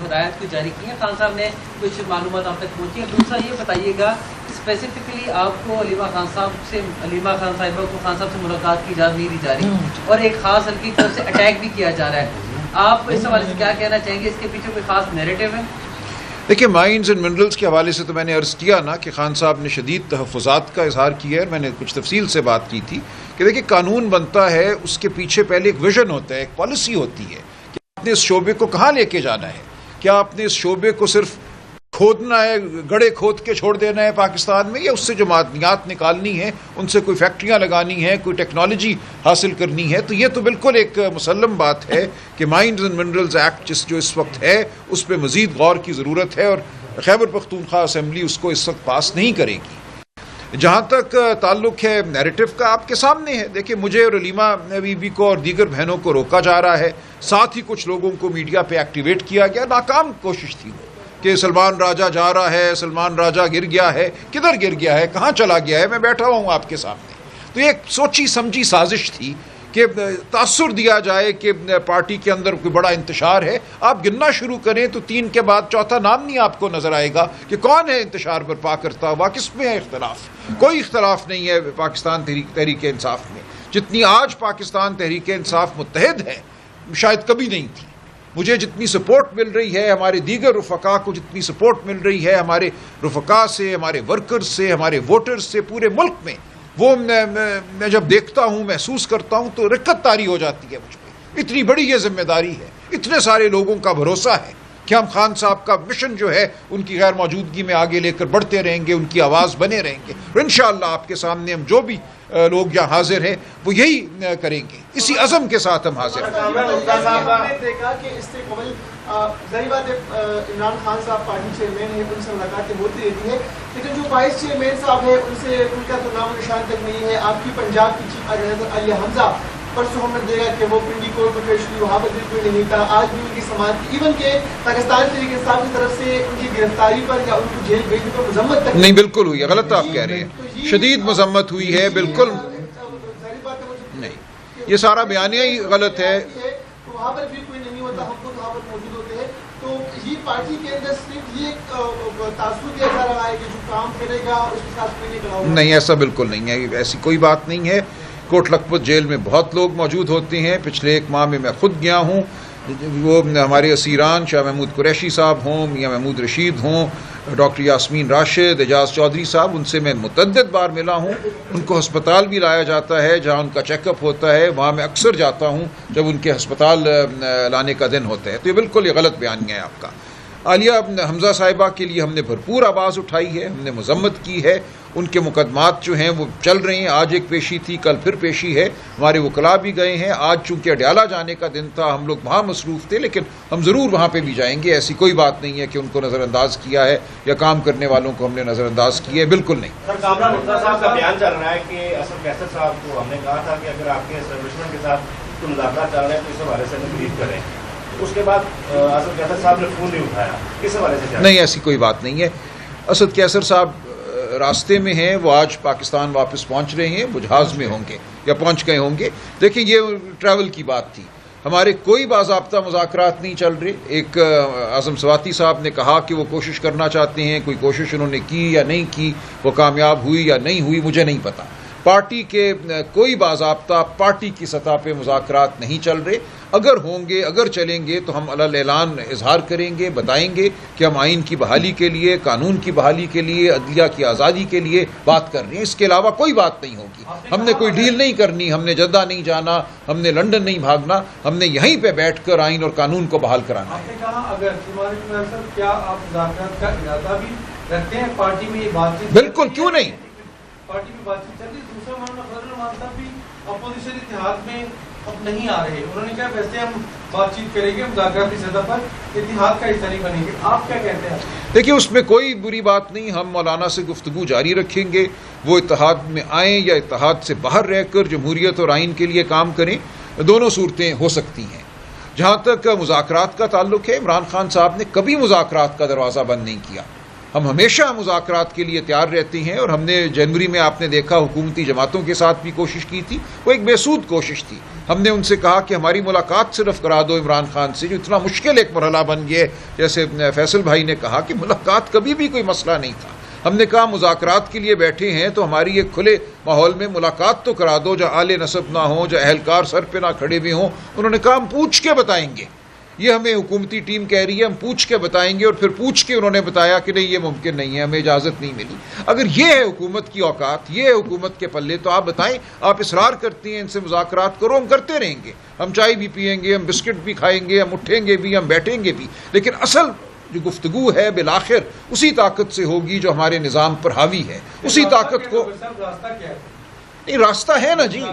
ہدایت کو جاری کی ہیں؟ خان صاحب نے کچھ معلومات آپ تک پہنچی ہیں؟ دوسرا یہ بتائیے گا اسپیسیفکلی آپ کو علیمہ خان صاحبہ کو خان صاحب سے ملاقات کی اجازت نہیں دی جا رہی اور ایک خاص حلقے کی طرف سے اٹیک بھی کیا جا رہا ہے، آپ اس حوالے سے کیا کہنا چاہیں گے؟ اس کے پیچھے کوئی خاص نیریٹو ہے؟ دیکھیے، مائنز اینڈ منرلز کے حوالے سے تو میں نے عرض کیا نا کہ خان صاحب نے شدید تحفظات کا اظہار کیا ہے، میں نے کچھ تفصیل سے بات کی تھی کہ دیکھیے قانون بنتا ہے، اس کے پیچھے پہلے ایک ویژن ہوتا ہے، ایک پالیسی ہوتی ہے کہ آپ نے اس شعبے کو کہاں لے کے جانا ہے. کیا آپ نے اس شعبے کو صرف کھودنا ہے، گڑھے کھود کے چھوڑ دینا ہے پاکستان میں، یا اس سے جو معدنیات نکالنی ہے ان سے کوئی فیکٹریاں لگانی ہیں، کوئی ٹیکنالوجی حاصل کرنی ہے؟ تو یہ تو بالکل ایک مسلم بات ہے کہ مائنز اینڈ منرلز ایکٹ جو اس وقت ہے اس پہ مزید غور کی ضرورت ہے، اور خیبر پختونخوا اسمبلی اس کو اس وقت پاس نہیں کرے گی. جہاں تک تعلق ہے نیریٹو کا، آپ کے سامنے ہے. دیکھیں، مجھے اور علیمہ بی بی کو اور دیگر بہنوں کو روکا جا رہا ہے، ساتھ ہی کچھ لوگوں کو میڈیا پہ ایکٹیویٹ کیا گیا. ناکام کوشش تھی وہ کہ سلمان راجہ جا رہا ہے، سلمان راجہ گر گیا ہے. کدھر گر گیا ہے، کہاں چلا گیا ہے؟ میں بیٹھا ہوا ہوں آپ کے سامنے. تو یہ ایک سوچی سمجھی سازش تھی کہ تاثر دیا جائے کہ پارٹی کے اندر کوئی بڑا انتشار ہے. آپ گننا شروع کریں تو 3 کے بعد چوتھا نام نہیں آپ کو نظر آئے گا کہ کون ہے انتشار برپا کرتا ہوا، کس میں ہے اختلاف. کوئی اختلاف نہیں ہے پاکستان تحریک انصاف میں. جتنی آج پاکستان تحریک انصاف متحد ہے شاید کبھی نہیں تھی. مجھے جتنی سپورٹ مل رہی ہے، ہمارے دیگر رفقا کو جتنی سپورٹ مل رہی ہے، ہمارے رفقا سے، ہمارے ورکرز سے، ہمارے ووٹرز سے پورے ملک میں، وہ میں جب دیکھتا ہوں، محسوس کرتا ہوں تو رقت طاری ہو جاتی ہے مجھ پہ. اتنی بڑی یہ ذمہ داری ہے، اتنے سارے لوگوں کا بھروسہ ہے کہ ہم خان صاحب کا مشن جو ہے ان کی غیر موجودگی میں آگے لے کر بڑھتے رہیں گے، ان کی آواز بنے رہیں گے. اور انشاءاللہ آپ کے سامنے ہم جو بھی لوگ یہاں حاضر ہیں وہ یہی کریں گے، اسی عزم کے ساتھ ہم حاضر ہیں. ظاہر بات ہے عمران خان صاحب پارٹی چیئرمین ہیں، ان سے ملاقاتیں ہوتی رہتی ہیں، لیکن جو وائس چیئرمین صاحب ہیں ان سے ان کا تو نام و نشان تک نہیں ہے. آپ کی پنجاب کی چیف آرگنائزر عالیہ حمزہ پرسوں ہم نے دیکھا کہ وہ پنڈی کورٹ میں پیش ہوئی، وہاں پر بالکل نہیں تھا. آج بھی ان کی سماعت، ایون کہ پاکستان تحریک انصاف کی طرف سے ان کی گرفتاری پر یا ان کو جیل بھیجنے پر مذمت تک نہیں، بالکل ہوئی ہے. غلط آپ کہہ رہے ہیں، شدید مذمت ہوئی ہے. بالکل نہیں، یہ سارا بیانیہ ہی غلط ہے. وہاں پر بھی کوئی نہیں ہوتا، ہم خود وہاں پر موجود ہوتے ہیں. تو یہ پارٹی کے اندر صرف یہ تاثر دیا جا رہا ہے کہ جو کام کرے گا اس کے ساتھ کوئی نہیں کھڑا ہوگا. نہیں، ایسا بالکل نہیں ہے، ایسی کوئی بات نہیں ہے. کوٹ لکھپت جیل میں بہت لوگ موجود ہوتے ہیں. پچھلے 1 ماہ میں خود گیا ہوں. وہ ہمارے اسیران شاہ محمود قریشی صاحب ہوں، میاں محمود رشید ہوں، ڈاکٹر یاسمین راشد، اعجاز چودھری صاحب، ان سے میں متعدد بار ملا ہوں. ان کو ہسپتال بھی لایا جاتا ہے، جہاں ان کا چیک اپ ہوتا ہے وہاں میں اکثر جاتا ہوں جب ان کے ہسپتال لانے کا دن ہوتا ہے. تو یہ بالکل یہ غلط بیانیہ ہے آپ کا. عالیہ حمزہ صاحبہ کے لیے ہم نے بھرپور آواز اٹھائی ہے، ہم نے مذمت کی ہے. ان کے مقدمات جو ہیں وہ چل رہے ہیں. آج ایک پیشی تھی، کل پھر پیشی ہے. ہمارے وکلاء بھی گئے ہیں. آج چونکہ اڈیالہ جانے کا دن تھا، ہم لوگ وہاں مصروف تھے، لیکن ہم ضرور وہاں پہ بھی جائیں گے. ایسی کوئی بات نہیں ہے کہ ان کو نظر انداز کیا ہے یا کام کرنے والوں کو ہم نے نظر انداز کیا ہے، بالکل نہیں. سر، کامران مفتی صاحب کا بیان چل رہا ہے کہ اسد کیسر صاحب کو ہم نے کہا تھا کہ اگر آپ کے اسٹیبلشمنٹ کے ساتھ مذاکرات چل رہے ہیں تو اس حوالے سے بریف کریں. اس کے بعد اسد کیسر صاحب نے فون نہیں اٹھایا، کس حوالے سے؟ نہیں، ایسی کوئی بات نہیں ہے. اسد کیسر صاحب راستے میں ہیں، وہ آج پاکستان واپس پہنچ رہے ہیں، وہ جہاز میں ہوں گے یا پہنچ گئے ہوں گے. دیکھیں، یہ ٹریول کی بات تھی، ہمارے کوئی باضابطہ مذاکرات نہیں چل رہے. ایک اعظم سواتی صاحب نے کہا کہ وہ کوشش کرنا چاہتے ہیں، کوئی کوشش انہوں نے کی یا نہیں کی، وہ کامیاب ہوئی یا نہیں ہوئی مجھے نہیں پتا. پارٹی کے کوئی باضابطہ پارٹی کی سطح پہ مذاکرات نہیں چل رہے. اگر ہوں گے، اگر چلیں گے تو ہم علی اعلان اظہار کریں گے، بتائیں گے کہ ہم آئین کی بحالی کے لیے، قانون کی بحالی کے لیے، عدلیہ کی آزادی کے لیے بات کر رہے ہیں. اس کے علاوہ کوئی بات نہیں ہوگی. ہم نے کوئی ڈیل نہیں کرنی، ہم نے جدہ نہیں جانا، ہم نے لندن نہیں بھاگنا، ہم نے یہیں پہ بیٹھ کر آئین اور قانون کو بحال کرانا ہے. آپ نے کہا اگر کیا آپ مذاکرات کا ارادہ بھی رکھتے ہیں؟ پارٹی میں یہ بات چیت بالکل، کیوں نہیں، پارٹی میں بات چیت چل رہی. دوسرا مولانا فضل الرحمان صاحب بھی اپوزیشن اتحاد میں اب نہیں آ رہے. انہوں نے کہا ویسے ہم بات چیت کریں گے، مذاکراتی سطح پر اتحاد کا حصہ نہیں بنیں گے. آپ کیا کہتے ہیں؟ دیکھیے، اس میں کوئی بری بات نہیں. ہم مولانا سے گفتگو جاری رکھیں گے. وہ اتحاد میں آئیں یا اتحاد سے باہر رہ کر جمہوریت اور آئین کے لیے کام کریں، دونوں صورتیں ہو سکتی ہیں. جہاں تک مذاکرات کا تعلق ہے، عمران خان صاحب نے کبھی مذاکرات کا دروازہ بند نہیں کیا. ہم ہمیشہ مذاکرات کے لیے تیار رہتے ہیں، اور ہم نے جنوری میں آپ نے دیکھا حکومتی جماعتوں کے ساتھ بھی کوشش کی تھی، وہ ایک بے سود کوشش تھی. ہم نے ان سے کہا کہ ہماری ملاقات صرف کرا دو عمران خان سے، جو اتنا مشکل ایک مرحلہ بن گیا ہے. جیسے فیصل بھائی نے کہا کہ ملاقات کبھی بھی کوئی مسئلہ نہیں تھا. ہم نے کہا مذاکرات کے لیے بیٹھے ہیں تو ہماری ایک کھلے ماحول میں ملاقات تو کرا دو، جہاں آل نصب نہ ہوں، جہاں اہلکار سر پہ نہ کھڑے بھی ہوں. انہوں نے کہا ہم پوچھ کے بتائیں گے. یہ ہمیں حکومتی ٹیم کہہ رہی ہے ہم پوچھ کے بتائیں گے، اور پھر پوچھ کے انہوں نے بتایا کہ نہیں یہ ممکن نہیں ہے، ہمیں اجازت نہیں ملی. اگر یہ ہے حکومت کی اوقات، یہ ہے حکومت کے پلے، تو آپ بتائیں. آپ اصرار کرتی ہیں ان سے مذاکرات کرو، ہم کرتے رہیں گے. ہم چائے بھی پئیں گے، ہم بسکٹ بھی کھائیں گے، ہم اٹھیں گے بھی، ہم بیٹھیں گے بھی. لیکن اصل جو گفتگو ہے بالآخر اسی طاقت سے ہوگی جو ہمارے نظام پر حاوی ہے. اسی طاقت کو راستہ کیا ہے؟ نہیں، راستہ ہے نا جی.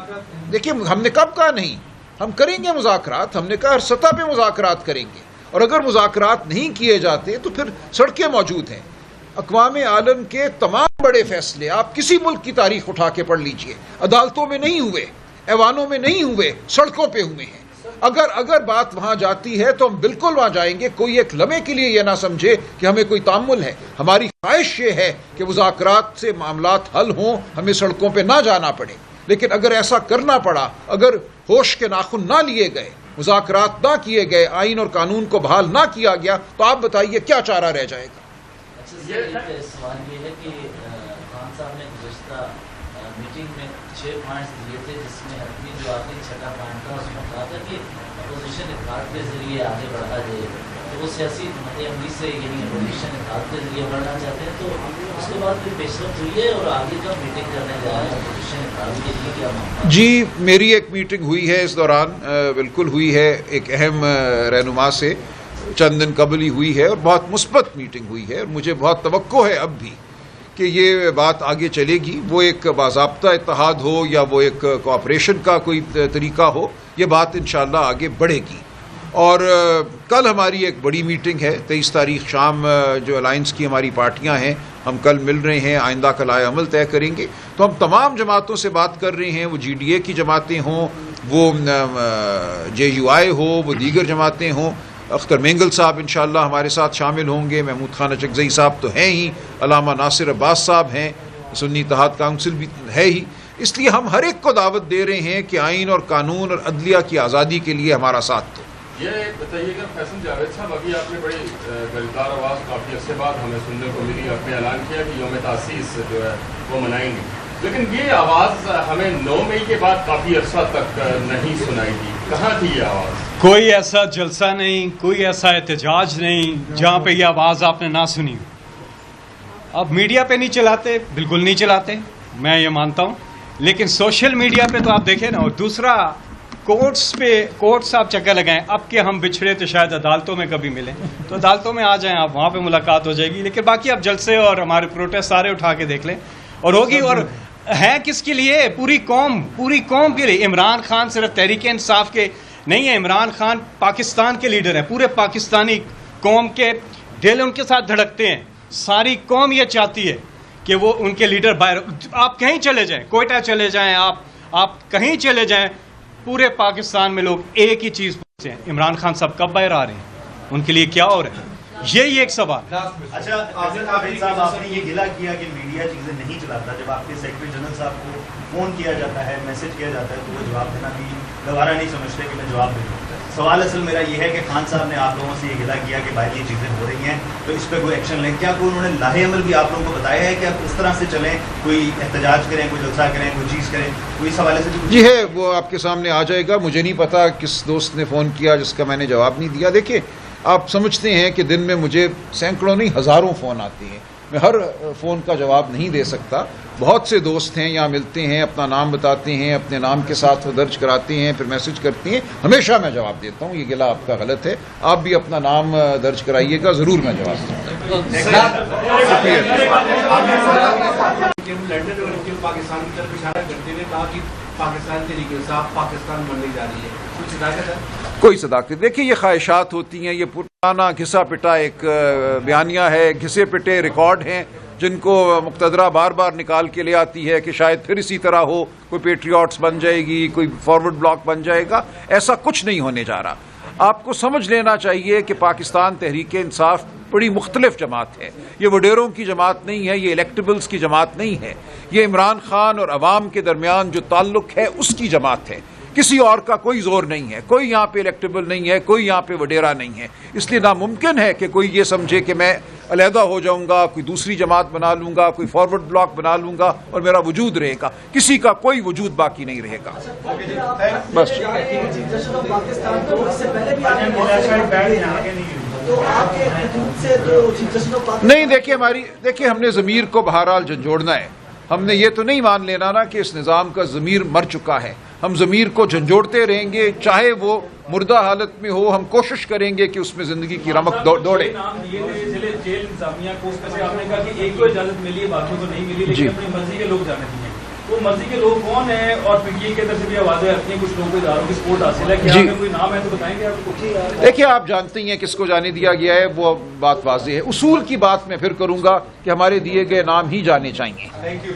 دیکھیے ہم نے کب کہا نہیں، ہم کریں گے مذاکرات. ہم نے کہا ہر سطح پہ مذاکرات کریں گے، اور اگر مذاکرات نہیں کیے جاتے تو پھر سڑکیں موجود ہیں. اقوام عالم کے تمام بڑے فیصلے آپ کسی ملک کی تاریخ اٹھا کے پڑھ لیجئے، عدالتوں میں نہیں ہوئے، ایوانوں میں نہیں ہوئے، سڑکوں پہ ہوئے ہیں. اگر بات وہاں جاتی ہے تو ہم بالکل وہاں جائیں گے. کوئی ایک لمحے کے لیے یہ نہ سمجھے کہ ہمیں کوئی تعامل ہے. ہماری خواہش یہ ہے کہ مذاکرات سے معاملات حل ہوں، ہمیں سڑکوں پہ نہ جانا پڑے. لیکن اگر ایسا کرنا پڑا، اگر ہوش کے ناخن نہ لیے گئے، مذاکرات نہ کیے گئے، آئین اور قانون کو بحال نہ کیا گیا، تو آپ بتائیے کیا چارہ رہ جائے گا. اچھا سوال یہ ہے کہ خان صاحب نے گزشتہ میٹنگ میں 6 پوائنٹس دیے تھے، جس میں اپنی جو آخری 6واں پوائنٹ تھا اس میں کہا تھا کہ اپوزیشن اتحاد کے ذریعے آگے بڑھا جائے. تو وہ سیاسی مد عملی سے یعنی اپوزیشن اتحاد کے ذریعے بڑھنا چاہتے ہیں. تو اس کے بعد پھر پیش رفت ہوئی ہے، اور آگے کب میٹنگ کرنے جا رہے ہیں اپوزیشن اتحاد کے لیے کیا معاملہ؟ جی میری ایک میٹنگ ہوئی ہے اس دوران، بالکل ہوئی ہے، ایک اہم رہنما سے چند دن قبل ہی ہوئی ہے، اور بہت مثبت میٹنگ ہوئی ہے. اور مجھے بہت توقع ہے اب بھی کہ یہ بات آگے چلے گی. وہ ایک باضابطہ اتحاد ہو یا وہ ایک کوآپریشن کا کوئی طریقہ ہو، یہ بات انشاءاللہ آگے بڑھے گی. اور کل ہماری ایک بڑی میٹنگ ہے، 23 تاریخ شام جو الائنس کی ہماری پارٹیاں ہیں ہم کل مل رہے ہیں، آئندہ کا لائحہ عمل طے کریں گے. تو ہم تمام جماعتوں سے بات کر رہے ہیں، وہ جی ڈی اے کی جماعتیں ہوں، وہ جے یو آئی ہو، وہ دیگر جماعتیں ہوں. اختر مینگل صاحب انشاءاللہ ہمارے ساتھ شامل ہوں گے، محمود خان اچکزئی صاحب تو ہیں ہی، علامہ ناصر عباس صاحب ہیں، سنی اتحاد کونسل بھی ہے ہی. اس لیے ہم ہر ایک کو دعوت دے رہے ہیں کہ آئین اور قانون اور عدلیہ کی آزادی کے لیے ہمارا ساتھ دو. یہ بتائیے کہ فیصل جاوید صاحب، ابھی آپ نے بڑی گلدار آواز کافی عرصے بعد ہمیں سننے کو ملی، آپ نے اعلان کیا کہ یوم تاسیس جو ہے وہ منائیں گے، لیکن یہ آواز ہمیں 9 مئی کے بعد کافی عرصہ تک نہیں سنائی دی. کہاں تھی یہ آواز؟ کوئی ایسا جلسہ نہیں، کوئی ایسا احتجاج نہیں جہاں پہ یہ آواز آپ نے نہ سنی. اب میڈیا پہ نہیں چلاتے، بالکل نہیں چلاتے، میں یہ مانتا ہوں، لیکن سوشل میڈیا پہ تو آپ دیکھیں نا. اور دوسرا کورٹس آپ چکر لگائیں. اب کہ ہم بچھڑے تو شاید عدالتوں میں کبھی ملیں، تو عدالتوں میں آ جائیں آپ، وہاں پہ ملاقات ہو جائے گی. لیکن باقی آپ جلسے اور ہمارے پروٹیسٹ سارے اٹھا کے دیکھ لیں، اور ہوگی. اور ہے کس کے لیے؟ پوری قوم کے لیے. عمران خان صرف تحریک انصاف کے نہیں ہے، عمران خان پاکستان کے لیڈر ہیں، پورے پاکستانی قوم کے دل ان کے ساتھ دھڑکتے ہیں. ساری قوم یہ چاہتی ہے کہ وہ ان کے لیڈر باہر. آپ کہیں چلے جائیں، کوئٹہ چلے جائیں، آپ کہیں چلے جائیں، پورے پاکستان میں لوگ ایک ہی چیز پوچھتے ہیں، عمران خان صاحب کب باہر آ رہے ہیں، ان کے لیے کیا ہو رہا ہے. یہی ایک سوال. اچھا صاحب، آپ نے یہ گلا کیا کہ میڈیا چیزیں نہیں چلاتا. جب آپ کے سیکرٹری جنرل صاحب کو فون کیا جاتا ہے، میسج کیا جاتا ہے، تو وہ جواب دینا بھی گوارا نہیں سمجھتے کہ میں جواب دے دوں. سوال اصل میرا یہ ہے کہ خان صاحب نے آپ لوگوں سے یہ گلا کیا کہ بھائی یہ چیزیں ہو رہی ہیں تو اس پہ کوئی ایکشن لیں. کیا کوئی انہوں نے لاہے عمل بھی آپ لوگوں کو بتایا ہے کہ آپ اس طرح سے چلیں، کوئی احتجاج کریں، کوئی جلسہ کریں، کوئی چیز کریں، کوئی اس حوالے سے؟ جی ہے، وہ آپ کے سامنے آ جائے گا. مجھے نہیں پتا کس دوست نے فون کیا جس کا میں نے جواب نہیں دیا. دیکھیے آپ سمجھتے ہیں کہ دن میں مجھے سینکڑوں نہیں ہزاروں فون آتے ہیں، میں ہر فون کا جواب نہیں دے سکتا. بہت سے دوست ہیں، یہاں ملتے ہیں، اپنا نام بتاتے ہیں، اپنے نام کے ساتھ وہ درج کراتے ہیں، پھر میسج کرتے ہیں. ہمیشہ میں جواب دیتا ہوں، یہ گلہ آپ کا غلط ہے. آپ بھی اپنا نام درج کرائیے گا، ضرور میں جواب دوں گا. پاکستان کی طرف اشارہ کرتے ہوئے کہا کہ پاکستان تحریک انصاف پاکستان بننے جا رہی ہے، کچھ صداقت ہے؟ کوئی صداقت. دیکھیے یہ خواہشات ہوتی ہیں، یہ پرانا گھسا پٹا ایک بیانیہ ہے، گھسے پٹے ریکارڈ ہیں جن کو مقتدرہ بار بار نکال کے لے آتی ہے کہ شاید پھر اسی طرح ہو، کوئی پیٹریوٹس بن جائے گی، کوئی فارورڈ بلاک بن جائے گا. ایسا کچھ نہیں ہونے جا رہا. آپ کو سمجھ لینا چاہیے کہ پاکستان تحریک انصاف بڑی مختلف جماعت ہے. یہ وڈیروں کی جماعت نہیں ہے, یہ الیکٹیبلز کی جماعت نہیں ہے, یہ عمران خان اور عوام کے درمیان جو تعلق ہے اس کی جماعت ہے. کسی اور کا کوئی زور نہیں ہے, کوئی یہاں پہ الیکٹیبل نہیں ہے, کوئی یہاں پہ وڈیرا نہیں ہے. اس لیے ناممکن ہے کہ کوئی یہ سمجھے کہ میں علیحدہ ہو جاؤں گا, کوئی دوسری جماعت بنا لوں گا, کوئی فارورڈ بلاک بنا لوں گا اور میرا وجود رہے گا. کسی کا کوئی وجود باقی نہیں رہے گا. بس نہیں, دیکھیے ہم نے ضمیر کو بہرحال جھنجھوڑنا ہے. ہم نے یہ تو نہیں مان لینا نا کہ اس نظام کا ضمیر مر چکا ہے. ہم ضمیر کو جھنجھوڑتے رہیں گے, چاہے وہ مردہ حالت میں ہو. ہم کوشش کریں گے کہ اس میں زندگی کی رمق دوڑے. جیل انتظامیہ کو اس کا آپ نے کہا کہ ایک کو اجازت ملی ہے, باقیوں کو نہیں ملی, لیکن اپنی مرضی کے لوگ جانے دیے. وہ مرضی کے لوگ کون ہیں اور پی ٹی آئی کی طرف سے بھی آوازیں آتی ہیں, کچھ لوگوں کو اداروں کی سپورٹ حاصل ہے, کیا اگر کوئی نام ہے تو بتائیں گے آپ کو؟ دیکھیے آپ جانتے ہی ہیں کس کو جانے دیا گیا ہے, وہ بات واضح ہے. اصول کی بات میں پھر کروں گا کہ ہمارے دیے گئے نام ہی جانے چاہیے. Thank you.